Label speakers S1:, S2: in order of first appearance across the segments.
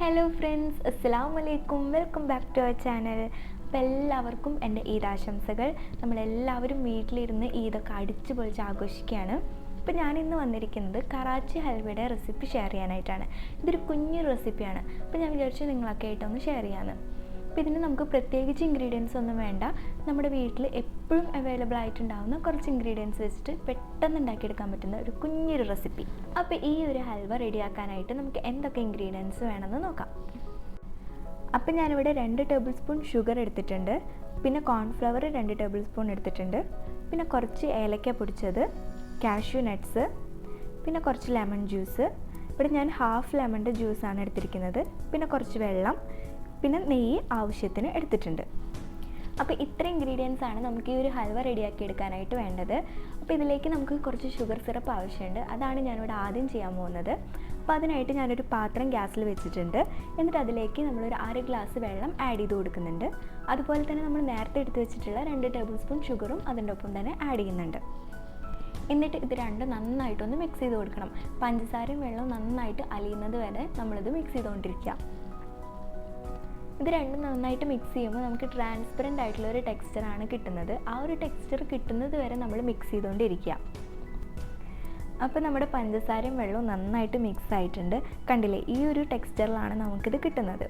S1: Hello friends, അസ്സലാമു അലൈക്കും. Welcome back to our channel. അപ്പോൾ എല്ലാവർക്കും എൻ്റെ ഈദ് ആശംസകൾ. നമ്മളെല്ലാവരും വീട്ടിലിരുന്ന് ഈദൊക്കെ അടിച്ചു പൊളിച്ച് ആഘോഷിക്കുകയാണ്. അപ്പോൾ ഞാനിന്ന് വന്നിരിക്കുന്നത് കറാച്ചി ഹൽവയുടെ റെസിപ്പി ഷെയർ ചെയ്യാനായിട്ടാണ്. ഇതൊരു കുഞ്ഞു റെസിപ്പിയാണ്. അപ്പോൾ ഞാൻ വിചാരിച്ചു നിങ്ങളൊക്കെ ആയിട്ടൊന്ന് ഷെയർ ചെയ്യാമെന്ന്. അപ്പോൾ ഇതിന് നമുക്ക് പ്രത്യേകിച്ച് ഇൻഗ്രീഡിയൻസ് ഒന്നും വേണ്ട. നമ്മുടെ വീട്ടിൽ എപ്പോഴും അവൈലബിൾ ആയിട്ടുണ്ടാകുന്ന കുറച്ച് ഇൻഗ്രീഡിയൻസ് വെച്ചിട്ട് പെട്ടെന്ന് ഉണ്ടാക്കിയെടുക്കാൻ പറ്റുന്ന ഒരു കുഞ്ഞൊരു റെസിപ്പി. അപ്പോൾ ഈ ഒരു ഹൽവ റെഡിയാക്കാനായിട്ട് നമുക്ക് എന്തൊക്കെ ഇൻഗ്രീഡിയൻസ് വേണമെന്ന് നോക്കാം. അപ്പോൾ ഞാനിവിടെ 2 ടേബിൾ സ്പൂൺ ഷുഗർ എടുത്തിട്ടുണ്ട്, പിന്നെ കോൺഫ്ലവർ 2 ടേബിൾ സ്പൂൺ എടുത്തിട്ടുണ്ട്, പിന്നെ കുറച്ച് ഏലക്ക പൊടിച്ചത്, കാഷ്യൂ നട്ട്സ്, പിന്നെ കുറച്ച് ലെമൺ ജ്യൂസ്. ഇവിടെ ഞാൻ ഹാഫ് ലെമണിൻ്റെ ജ്യൂസാണ് എടുത്തിരിക്കുന്നത്, പിന്നെ കുറച്ച് വെള്ളം, പിന്നെ നെയ്യ് ആവശ്യത്തിന് എടുത്തിട്ടുണ്ട്. അപ്പോൾ ഇത്ര ഇൻഗ്രീഡിയൻസ് ആണ് നമുക്ക് ഈ ഒരു ഹൽവ റെഡിയാക്കി എടുക്കാനായിട്ട് വേണ്ടത്. അപ്പോൾ ഇതിലേക്ക് നമുക്ക് കുറച്ച് ഷുഗർ സിറപ്പ് ആവശ്യമുണ്ട്. അതാണ് ഞാനിവിടെ ആദ്യം ചെയ്യാൻ പോകുന്നത്. അപ്പോൾ അതിനായിട്ട് ഞാനൊരു പാത്രം ഗ്യാസിൽ വെച്ചിട്ടുണ്ട്. എന്നിട്ട് അതിലേക്ക് നമ്മളൊരു 1/2 ഗ്ലാസ് വെള്ളം ആഡ് ചെയ്ത് കൊടുക്കുന്നുണ്ട്. അതുപോലെ തന്നെ നമ്മൾ നേരത്തെ എടുത്ത് വെച്ചിട്ടുള്ള 2 ടേബിൾ സ്പൂൺ ഷുഗറും അതിൻ്റെ ഒപ്പം തന്നെ ആഡ് ചെയ്യുന്നുണ്ട്. എന്നിട്ട് ഇത് രണ്ടും നന്നായിട്ടൊന്ന് മിക്സ് ചെയ്ത് കൊടുക്കണം. പഞ്ചസാരയും വെള്ളവും നന്നായിട്ട് അലിയുന്നത് വരെ നമ്മളിത് മിക്സ് ചെയ്തുകൊണ്ടിരിക്കുക. ഇത് രണ്ടും നന്നായിട്ട് മിക്സ് ചെയ്യുമ്പോൾ നമുക്ക് ട്രാൻസ്പെറൻ്റ് ആയിട്ടുള്ള ഒരു ടെക്സ്ചറാണ് കിട്ടുന്നത്. ആ ഒരു ടെക്സ്ചർ കിട്ടുന്നത് വരെ നമ്മൾ മിക്സ് ചെയ്തുകൊണ്ടിരിക്കുക. അപ്പോൾ നമ്മുടെ പഞ്ചസാരയും വെള്ളവും നന്നായിട്ട് മിക്സ് ആയിട്ടുണ്ട്. കണ്ടില്ലേ, ഈ ഒരു ടെക്സ്ചറിലാണ് നമുക്കിത് കിട്ടുന്നത്.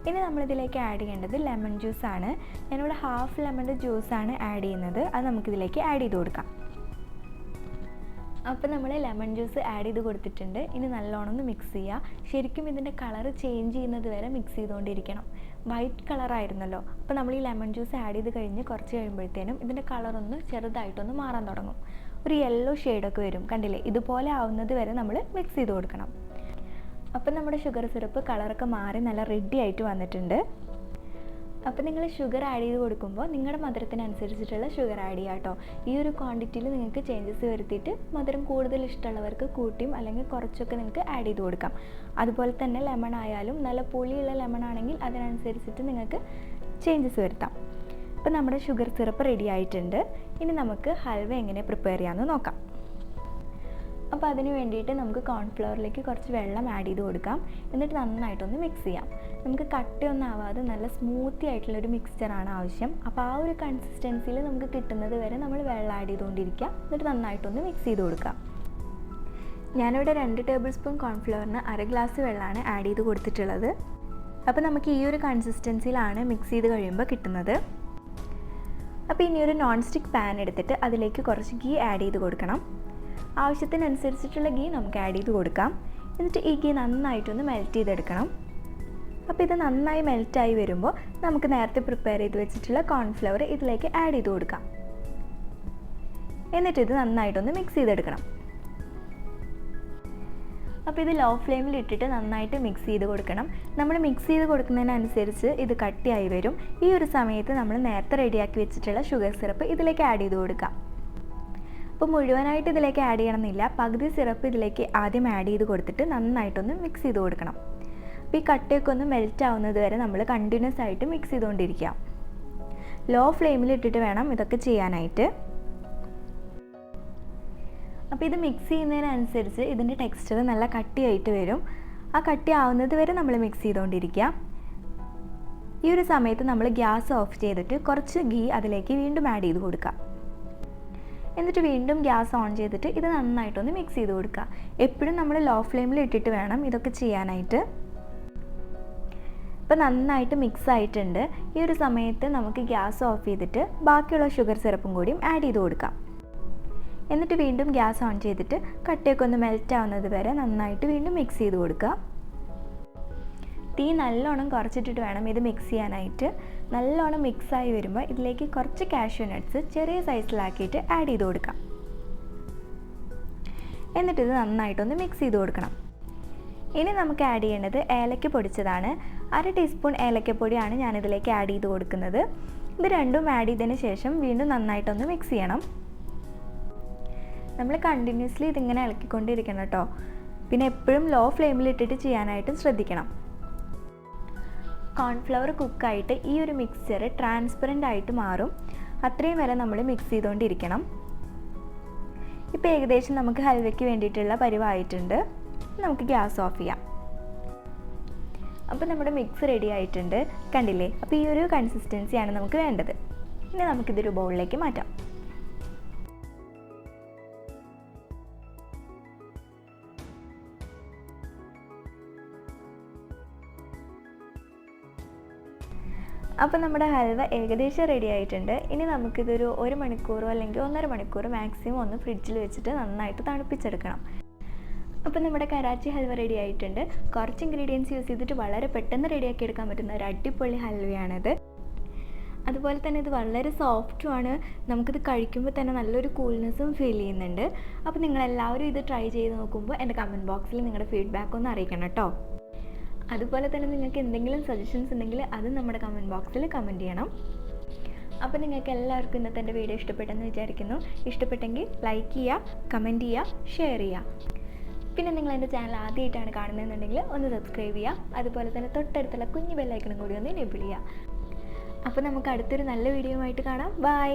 S1: ഇനി നമ്മളിതിലേക്ക് ആഡ് ചെയ്യേണ്ടത് ലെമൺ ജ്യൂസാണ്. ഞാനിവിടെ ഹാഫ് ലെമണിൻ്റെ ജ്യൂസാണ് ആഡ് ചെയ്യുന്നത്. അത് നമുക്കിതിലേക്ക് ആഡ് ചെയ്ത് കൊടുക്കാം. അപ്പോൾ നമ്മൾ ലെമൺ ജ്യൂസ് ആഡ് ചെയ്ത് കൊടുത്തിട്ടുണ്ട്. ഇനി നല്ലോണം ഒന്ന് മിക്സ് ചെയ്യുക. ശരിക്കും ഇതിൻ്റെ കളർ ചേഞ്ച് ചെയ്യുന്നത് വരെ മിക്സ് ചെയ്തുകൊണ്ടിരിക്കണം. വൈറ്റ് കളറായിരുന്നല്ലോ, അപ്പോൾ നമ്മൾ ഈ ലെമൺ ജ്യൂസ് ആഡ് ചെയ്ത് കഴിഞ്ഞ് കുറച്ച് കഴിയുമ്പോഴത്തേനും ഇതിൻ്റെ കളറൊന്ന് ചെറുതായിട്ടൊന്ന് മാറാൻ തുടങ്ങും. ഒരു യെല്ലോ ഷെയ്ഡൊക്കെ വരും. കണ്ടില്ലേ, ഇതുപോലെ ആവുന്നത് വരെ നമ്മൾ മിക്സ് ചെയ്ത് കൊടുക്കണം. അപ്പം നമ്മുടെ ഷുഗർ സിറപ്പ് കളറൊക്കെ മാറി നല്ല റെഡി ആയിട്ട് വന്നിട്ടുണ്ട്. അപ്പോൾ നിങ്ങൾ ഷുഗർ ആഡ് ചെയ്ത് കൊടുക്കുമ്പോൾ നിങ്ങളുടെ മധുരത്തിനനുസരിച്ചിട്ടുള്ള ഷുഗർ ആഡ് ചെയ്യുക കേട്ടോ. ഈ ഒരു ക്വാണ്ടിറ്റിയിൽ നിങ്ങൾക്ക് ചേഞ്ചസ് വരുത്തിയിട്ട് മധുരം കൂടുതൽ ഇഷ്ടമുള്ളവർക്ക് കൂട്ടിയും അല്ലെങ്കിൽ കുറച്ചൊക്കെ നിങ്ങൾക്ക് ആഡ് ചെയ്ത് കൊടുക്കാം. അതുപോലെ തന്നെ ലെമൺ ആയാലും നല്ല പുളിയുള്ള ലെമൺ ആണെങ്കിൽ അതിനനുസരിച്ചിട്ട് നിങ്ങൾക്ക് ചേഞ്ചസ് വരുത്താം. അപ്പോൾ നമ്മുടെ ഷുഗർ സിറപ്പ് റെഡി ആയിട്ടുണ്ട്. ഇനി നമുക്ക് ഹൽവ എങ്ങനെ പ്രിപ്പയർ ചെയ്യാമെന്ന് നോക്കാം. അപ്പോൾ അതിന് വേണ്ടിയിട്ട് നമുക്ക് കോൺഫ്ലവറിലേക്ക് കുറച്ച് വെള്ളം ആഡ് ചെയ്ത് കൊടുക്കാം. എന്നിട്ട് നന്നായിട്ടൊന്ന് മിക്സ് ചെയ്യാം. നമുക്ക് കട്ടയൊന്നും ആവാതെ നല്ല സ്മൂത്തി ആയിട്ടുള്ളൊരു മിക്സ്ചറാണ് ആവശ്യം. അപ്പോൾ ആ ഒരു കൺസിസ്റ്റൻസിയിൽ നമുക്ക് കിട്ടുന്നത് വരെ നമ്മൾ വെള്ളം ആഡ് ചെയ്തുകൊണ്ടിരിക്കുക. എന്നിട്ട് നന്നായിട്ടൊന്ന് മിക്സ് ചെയ്ത് കൊടുക്കാം. ഞാനിവിടെ 2 ടേബിൾ സ്പൂൺ കോൺഫ്ലവറിന് 1/2 ഗ്ലാസ് വെള്ളമാണ് ആഡ് ചെയ്ത് കൊടുത്തിട്ടുള്ളത്. അപ്പോൾ നമുക്ക് ഈ ഒരു കൺസിസ്റ്റൻസിയിലാണ് മിക്സ് ചെയ്ത് കഴിയുമ്പോൾ കിട്ടുന്നത്. അപ്പോൾ ഇനി ഒരു നോൺ സ്റ്റിക്ക് പാൻ എടുത്തിട്ട് അതിലേക്ക് കുറച്ച് ഗീ ആഡ് ചെയ്ത് കൊടുക്കണം. ആവശ്യത്തിനനുസരിച്ചിട്ടുള്ള ഗീ നമുക്ക് ആഡ് ചെയ്ത് കൊടുക്കാം. എന്നിട്ട് ഈ ഗീ നന്നായിട്ടൊന്ന് മെൽറ്റ് ചെയ്തെടുക്കണം. അപ്പോൾ ഇത് നന്നായി മെൽറ്റായി വരുമ്പോൾ നമുക്ക് നേരത്തെ പ്രിപ്പയർ ചെയ്ത് വെച്ചിട്ടുള്ള കോൺഫ്ലവർ ഇതിലേക്ക് ആഡ് ചെയ്ത് കൊടുക്കാം. എന്നിട്ട് ഇത് നന്നായിട്ടൊന്ന് മിക്സ് ചെയ്തെടുക്കണം. അപ്പോൾ ഇത് ലോ ഫ്ലെയിമിൽ ഇട്ടിട്ട് നന്നായിട്ട് മിക്സ് ചെയ്ത് കൊടുക്കണം. നമ്മൾ മിക്സ് ചെയ്ത് കൊടുക്കുന്നതിനനുസരിച്ച് ഇത് കട്ടിയായി വരും. ഈ ഒരു സമയത്ത് നമ്മൾ നേരത്തെ റെഡിയാക്കി വെച്ചിട്ടുള്ള ഷുഗർ സിറപ്പ് ഇതിലേക്ക് ആഡ് ചെയ്ത് കൊടുക്കാം. അപ്പോൾ മുഴുവനായിട്ട് ഇതിലേക്ക് ആഡ് ചെയ്യണമെന്നില്ല. പകുതി സിറപ്പ് ഇതിലേക്ക് ആദ്യം ആഡ് ചെയ്ത് കൊടുത്തിട്ട് നന്നായിട്ടൊന്ന് മിക്സ് ചെയ്ത് കൊടുക്കണം. അപ്പോൾ ഈ കട്ടയൊക്കെ ഒന്ന് മെൽറ്റ് ആവുന്നത് വരെ നമ്മൾ കണ്ടിന്യൂസ് ആയിട്ട് മിക്സ് ചെയ്തുകൊണ്ടിരിക്കുക. ലോ ഫ്ലെയിമിൽ ഇട്ടിട്ട് വേണം ഇതൊക്കെ ചെയ്യാനായിട്ട്. അപ്പോൾ ഇത് മിക്സ് ചെയ്യുന്നതിനനുസരിച്ച് ഇതിൻ്റെ ടെക്സ്ചർ നല്ല കട്ടിയായിട്ട് വരും. ആ കട്ടി ആവുന്നത് വരെ നമ്മൾ മിക്സ് ചെയ്തുകൊണ്ടിരിക്കുക. ഈ ഒരു സമയത്ത് നമ്മൾ ഗ്യാസ് ഓഫ് ചെയ്തിട്ട് കുറച്ച് ഗീ അതിലേക്ക് വീണ്ടും ആഡ് ചെയ്ത് കൊടുക്കുക. എന്നിട്ട് വീണ്ടും ഗ്യാസ് ഓൺ ചെയ്തിട്ട് ഇത് നന്നായിട്ടൊന്ന് മിക്സ് ചെയ്ത് കൊടുക്കുക. എപ്പോഴും നമ്മൾ ലോ ഫ്ലെയിമിൽ ഇട്ടിട്ട് വേണം ഇതൊക്കെ ചെയ്യാനായിട്ട്. ഇപ്പോൾ നന്നായിട്ട് മിക്സ് ആയിട്ടുണ്ട്. ഈ ഒരു സമയത്ത് നമുക്ക് ഗ്യാസ് ഓഫ് ചെയ്തിട്ട് ബാക്കിയുള്ള ഷുഗർ സിറപ്പും കൂടിയും ആഡ് ചെയ്ത് കൊടുക്കാം. എന്നിട്ട് വീണ്ടും ഗ്യാസ് ഓൺ ചെയ്തിട്ട് കട്ടയൊക്കെ ഒന്ന് മെൽറ്റ് ആവുന്നത് വരെ നന്നായിട്ട് വീണ്ടും മിക്സ് ചെയ്ത് കൊടുക്കുക. തീ നല്ലോണം കുറച്ചിട്ടിട്ട് വേണം ഇത് മിക്സ് ചെയ്യാനായിട്ട്. നല്ലോണം മിക്സായി വരുമ്പോൾ ഇതിലേക്ക് കുറച്ച് കാഷ്യൂ നട്ട്സ് ചെറിയ സൈസിലാക്കിയിട്ട് ആഡ് ചെയ്ത് കൊടുക്കാം. എന്നിട്ടിത് നന്നായിട്ടൊന്ന് മിക്സ് ചെയ്ത് കൊടുക്കണം. ഇനി നമുക്ക് ആഡ് ചെയ്യേണ്ടത് ഏലക്ക പൊടിച്ചതാണ്. 1/2 ടീസ്പൂൺ ഏലക്കപ്പൊടിയാണ് ഞാനിതിലേക്ക് ആഡ് ചെയ്ത് കൊടുക്കുന്നത്. ഇത് രണ്ടും ആഡ് ചെയ്തതിന് ശേഷം വീണ്ടും നന്നായിട്ടൊന്ന് മിക്സ് ചെയ്യണം. നമ്മൾ കണ്ടിന്യൂസ്ലി ഇതിങ്ങനെ ഇളക്കിക്കൊണ്ടിരിക്കണം കേട്ടോ. പിന്നെ എപ്പോഴും ലോ ഫ്ലെയിമിൽ ഇട്ടിട്ട് ചെയ്യാനായിട്ട് ശ്രദ്ധിക്കണം. കോൺഫ്ലവർ കുക്കായിട്ട് ഈ ഒരു മിക്സ്ചർ ട്രാൻസ്പെറൻ്റ് ആയിട്ട് മാറും. അത്രയും വരെ നമ്മൾ മിക്സ് ചെയ്തുകൊണ്ടിരിക്കണം. ഇപ്പോൾ ഏകദേശം നമുക്ക് ഹൽവയ്ക്ക് വേണ്ടിയിട്ടുള്ള പരിവായിട്ടുണ്ട്. നമുക്ക് ഗ്യാസ് ഓഫ് ചെയ്യാം. അപ്പോൾ നമ്മുടെ മിക്സ് റെഡി ആയിട്ടുണ്ട്, കണ്ടില്ലേ? അപ്പോൾ ഈ ഒരു കൺസിസ്റ്റൻസിയാണ് നമുക്ക് വേണ്ടത്. ഇനി നമുക്കിതൊരു ബൗളിലേക്ക് മാറ്റാം. അപ്പോൾ നമ്മുടെ ഹൽവ ഏകദേശം റെഡി ആയിട്ടുണ്ട്. ഇനി നമുക്കിതൊരു 1 മണിക്കൂറോ അല്ലെങ്കിൽ 1.5 മണിക്കൂറോ മാക്സിമം ഒന്ന് ഫ്രിഡ്ജിൽ വെച്ചിട്ട് നന്നായിട്ട് തണുപ്പിച്ചെടുക്കണം. അപ്പോൾ നമ്മുടെ കറാച്ചി ഹൽവ റെഡി ആയിട്ടുണ്ട്. കുറച്ച് ഇൻഗ്രീഡിയൻസ് യൂസ് ചെയ്തിട്ട് വളരെ പെട്ടെന്ന് റെഡിയാക്കി എടുക്കാൻ പറ്റുന്ന ഒരു അടിപൊളി ഹൽവയാണിത്. അതുപോലെ തന്നെ ഇത് വളരെ സോഫ്റ്റുമാണ്. നമുക്കിത് കഴിക്കുമ്പോൾ തന്നെ നല്ലൊരു കൂൾനെസ്സും ഫീൽ ചെയ്യുന്നുണ്ട്. അപ്പോൾ നിങ്ങളെല്ലാവരും ഇത് ട്രൈ ചെയ്ത് നോക്കുമ്പോൾ എൻ്റെ കമൻറ്റ് ബോക്സിൽ നിങ്ങളുടെ ഫീഡ്ബാക്ക് ഒന്ന് അറിയിക്കണം കേട്ടോ. അതുപോലെ തന്നെ നിങ്ങൾക്ക് എന്തെങ്കിലും സജഷൻസ് ഉണ്ടെങ്കിൽ അത് നമ്മുടെ കമൻറ്റ് ബോക്സിൽ കമൻറ്റ് ചെയ്യണം. അപ്പോൾ നിങ്ങൾക്ക് എല്ലാവർക്കും ഇന്നത്തെ എൻ്റെ വീഡിയോ ഇഷ്ടപ്പെട്ടെന്ന് വിചാരിക്കുന്നു. ഇഷ്ടപ്പെട്ടെങ്കിൽ ലൈക്ക് ചെയ്യുക, കമൻറ്റ് ചെയ്യുക, ഷെയർ ചെയ്യുക. പിന്നെ നിങ്ങൾ എൻ്റെ ചാനൽ ആദ്യമായിട്ടാണ് കാണുന്നതെന്നുണ്ടെങ്കിൽ ഒന്ന് സബ്സ്ക്രൈബ് ചെയ്യുക. അതുപോലെ തന്നെ തൊട്ടടുത്തുള്ള കുഞ്ഞു ബെല്ലൈക്കണും കൂടി ഒന്ന് എനേബിൾ ചെയ്യുക. അപ്പോൾ നമുക്ക് അടുത്തൊരു നല്ല വീഡിയോ ആയിട്ട് കാണാം. ബൈ.